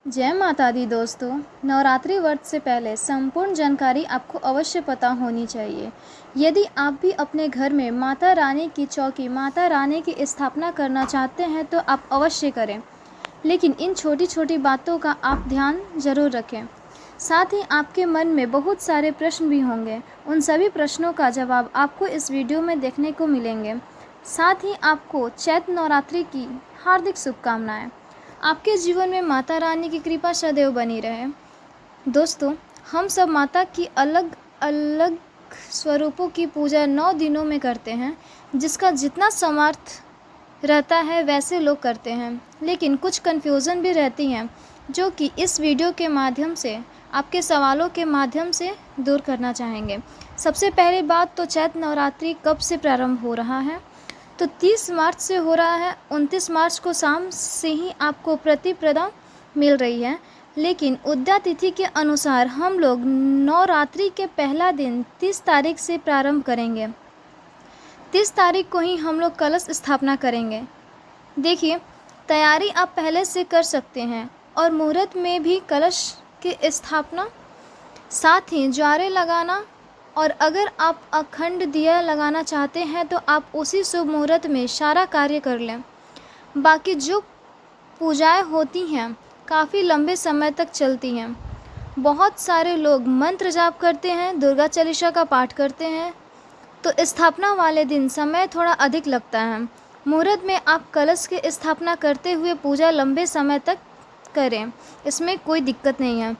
जय माता दी दोस्तों। नवरात्रि व्रत से पहले संपूर्ण जानकारी आपको अवश्य पता होनी चाहिए। यदि आप भी अपने घर में माता रानी की चौकी माता रानी की स्थापना करना चाहते हैं तो आप अवश्य करें, लेकिन इन छोटी छोटी बातों का आप ध्यान ज़रूर रखें। साथ ही आपके मन में बहुत सारे प्रश्न भी होंगे, उन सभी प्रश्नों का जवाब आपको इस वीडियो में देखने को मिलेंगे। साथ ही आपको चैत्र नवरात्रि की हार्दिक शुभकामनाएं। आपके जीवन में माता रानी की कृपा सदैव बनी रहे। दोस्तों, हम सब माता की अलग अलग स्वरूपों की पूजा 9 दिनों में करते हैं, जिसका जितना सामर्थ रहता है वैसे लोग करते हैं, लेकिन कुछ कन्फ्यूज़न भी रहती हैं जो कि इस वीडियो के माध्यम से आपके सवालों के माध्यम से दूर करना चाहेंगे। सबसे पहली बात तो चैत्र नवरात्रि कब से प्रारंभ हो रहा है? तो 30 मार्च से हो रहा है। 29 मार्च को शाम से ही आपको प्रतिप्रदा मिल रही है, लेकिन उद्या तिथि के अनुसार हम लोग नवरात्रि के पहला दिन 30 तारीख से प्रारंभ करेंगे। 30 तारीख को ही हम लोग कलश स्थापना करेंगे। देखिए, तैयारी आप पहले से कर सकते हैं और मुहूर्त में भी कलश की स्थापना, साथ ही ज्वारे लगाना, और अगर आप अखंड दिया लगाना चाहते हैं तो आप उसी शुभ मुहूर्त में सारा कार्य कर लें। बाकी जो पूजाएं होती हैं काफ़ी लंबे समय तक चलती हैं। बहुत सारे लोग मंत्र जाप करते हैं, दुर्गा चालीसा का पाठ करते हैं, तो स्थापना वाले दिन समय थोड़ा अधिक लगता है। मुहूर्त में आप कलश की स्थापना करते हुए पूजा लंबे समय तक करें, इसमें कोई दिक्कत नहीं है।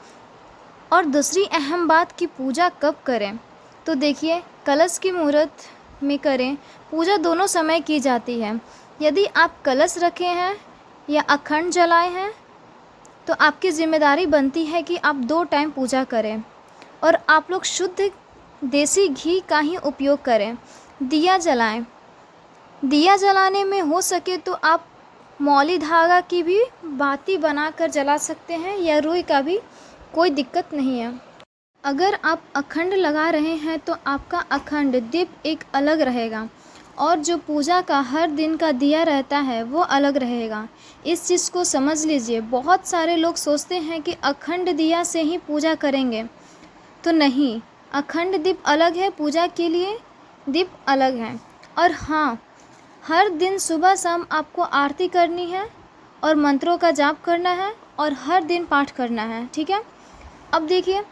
और दूसरी अहम बात कि पूजा कब करें, तो देखिए, कलश की मुहूर्त में करें। पूजा दोनों समय की जाती है। यदि आप कलश रखे हैं या अखंड जलाए हैं तो आपकी जिम्मेदारी बनती है कि आप 2 टाइम पूजा करें, और आप लोग शुद्ध देसी घी का ही उपयोग करें। दिया जलाएं। दिया जलाने में हो सके तो आप मौली धागा की भी बाती बनाकर जला सकते हैं, या रुई का भी, कोई दिक्कत नहीं है। अगर आप अखंड लगा रहे हैं तो आपका अखंड दीप एक अलग रहेगा, और जो पूजा का हर दिन का दिया रहता है वो अलग रहेगा। इस चीज़ को समझ लीजिए। बहुत सारे लोग सोचते हैं कि अखंड दिया से ही पूजा करेंगे, तो नहीं, अखंड दीप अलग है, पूजा के लिए दीप अलग है। और हाँ, हर दिन सुबह शाम आपको आरती करनी है और मंत्रों का जाप करना है, और हर दिन पाठ करना है, ठीक है। अब देखिए,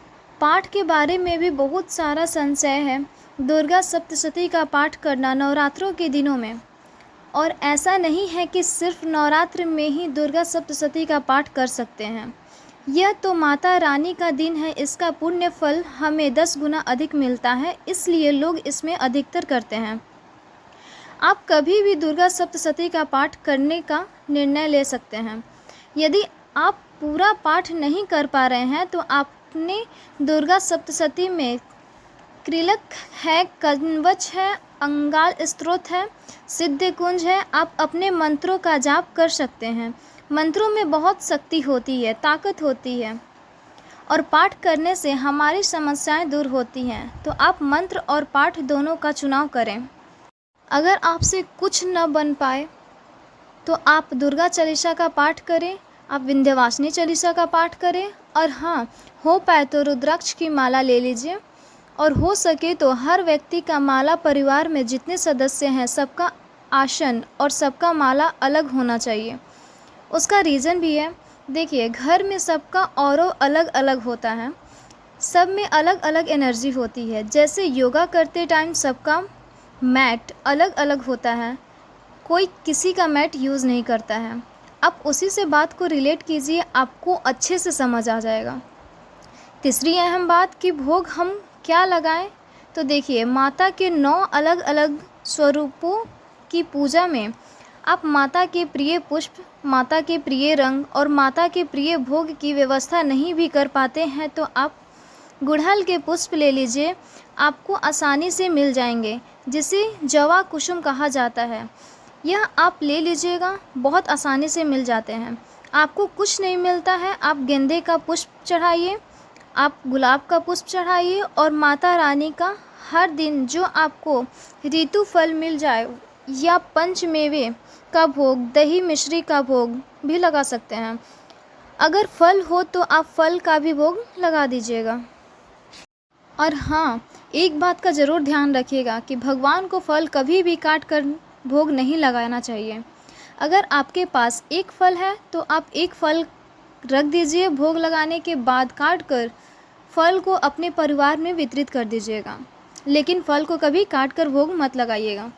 पाठ के बारे में भी बहुत सारा संशय है। दुर्गा सप्तशती का पाठ करना नवरात्रों के दिनों में, और ऐसा नहीं है कि सिर्फ नवरात्र में ही दुर्गा सप्तशती का पाठ कर सकते हैं। यह तो माता रानी का दिन है, इसका पुण्य फल हमें 10 गुना अधिक मिलता है, इसलिए लोग इसमें अधिकतर करते हैं। आप कभी भी दुर्गा सप्तशती का पाठ करने का निर्णय ले सकते हैं। यदि आप पूरा पाठ नहीं कर पा रहे हैं तो आपने दुर्गा सप्तशती में कृलक है, कवच है, अंगाल स्तोत्र है, सिद्ध कुंज है, आप अपने मंत्रों का जाप कर सकते हैं। मंत्रों में बहुत शक्ति होती है, ताकत होती है, और पाठ करने से हमारी समस्याएं दूर होती हैं। तो आप मंत्र और पाठ दोनों का चुनाव करें। अगर आपसे कुछ न बन पाए तो आप दुर्गा चालीसा का पाठ करें, आप विंध्यवासिनी चालीसा का पाठ करें, और हाँ, हो पाए तो रुद्राक्ष की माला ले लीजिए, और हो सके तो हर व्यक्ति का माला, परिवार में जितने सदस्य हैं सबका आसन और सबका माला अलग होना चाहिए। उसका रीज़न भी है। देखिए, घर में सबका औरों अलग अलग होता है, सब में अलग अलग एनर्जी होती है। जैसे योगा करते टाइम सबका मैट अलग अलग होता है, कोई किसी का मैट यूज़ नहीं करता है। आप उसी से बात को रिलेट कीजिए, आपको अच्छे से समझ आ जाएगा। तीसरी अहम बात कि भोग हम क्या लगाएं, तो देखिए, माता के 9 अलग अलग स्वरूपों की पूजा में आप माता के प्रिय पुष्प, माता के प्रिय रंग और माता के प्रिय भोग की व्यवस्था नहीं भी कर पाते हैं तो आप गुड़हल के पुष्प ले लीजिए, आपको आसानी से मिल जाएंगे, जिसे जवा कुसुम कहा जाता है। यह आप ले लीजिएगा, बहुत आसानी से मिल जाते हैं। आपको कुछ नहीं मिलता है, आप गेंदे का पुष्प चढ़ाइए, आप गुलाब का पुष्प चढ़ाइए, और माता रानी का हर दिन जो आपको ऋतु फल मिल जाए, या पंचमेवे का भोग, दही मिश्री का भोग भी लगा सकते हैं। अगर फल हो तो आप फल का भी भोग लगा दीजिएगा। और हाँ, एक बात का ज़रूर ध्यान रखिएगा कि भगवान को फल कभी भी काट कर भोग नहीं लगाना चाहिए। अगर आपके पास एक फल है तो आप एक फल रख दीजिए, भोग लगाने के बाद काट कर फल को अपने परिवार में वितरित कर दीजिएगा, लेकिन फल को कभी काट कर भोग मत लगाइएगा।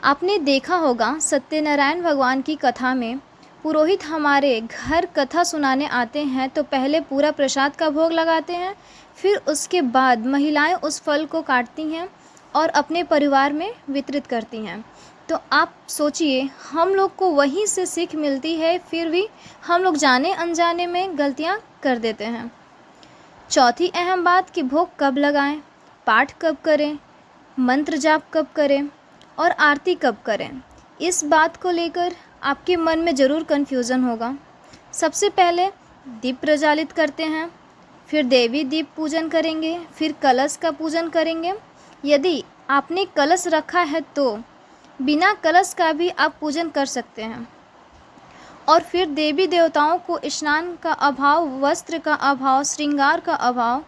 आपने देखा होगा सत्यनारायण भगवान की कथा में पुरोहित हमारे घर कथा सुनाने आते हैं तो पहले पूरा प्रसाद का भोग लगाते हैं, फिर उसके बाद महिलाएं उस फल को काटती हैं और अपने परिवार में वितरित करती हैं। तो आप सोचिए, हम लोग को वहीं से सीख मिलती है, फिर भी हम लोग जाने अनजाने में गलतियां कर देते हैं। चौथी अहम बात कि भोग कब लगाएं, पाठ कब करें, मंत्र जाप कब करें और आरती कब करें, इस बात को लेकर आपके मन में ज़रूर कन्फ्यूज़न होगा। सबसे पहले दीप प्रज्वलित करते हैं, फिर देवी दीप पूजन करेंगे, फिर कलश का पूजन करेंगे। यदि आपने कलश रखा है तो बिना कलश का भी आप पूजन कर सकते हैं। और फिर देवी देवताओं को स्नान का अभाव, वस्त्र का अभाव, श्रृंगार का अभाव,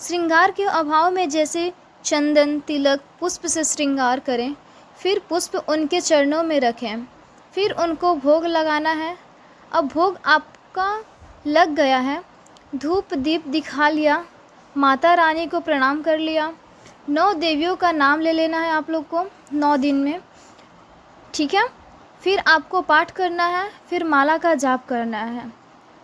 श्रृंगार के अभाव में जैसे चंदन, तिलक, पुष्प से श्रृंगार करें, फिर पुष्प उनके चरणों में रखें, फिर उनको भोग लगाना है। अब भोग आपका लग गया है, धूप दीप दिखा लिया, माता रानी को प्रणाम कर लिया, 9 देवियों का नाम ले लेना है आप लोग को 9 दिन में, ठीक है। फिर आपको पाठ करना है, फिर माला का जाप करना है,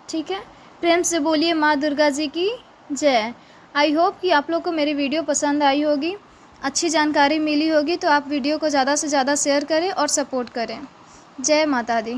ठीक है। प्रेम से बोलिए माँ दुर्गा जी की जय। आई होप कि आप लोग को मेरी वीडियो पसंद आई होगी, अच्छी जानकारी मिली होगी। तो आप वीडियो को ज़्यादा से ज़्यादा शेयर करें और सपोर्ट करें। जय माता दी।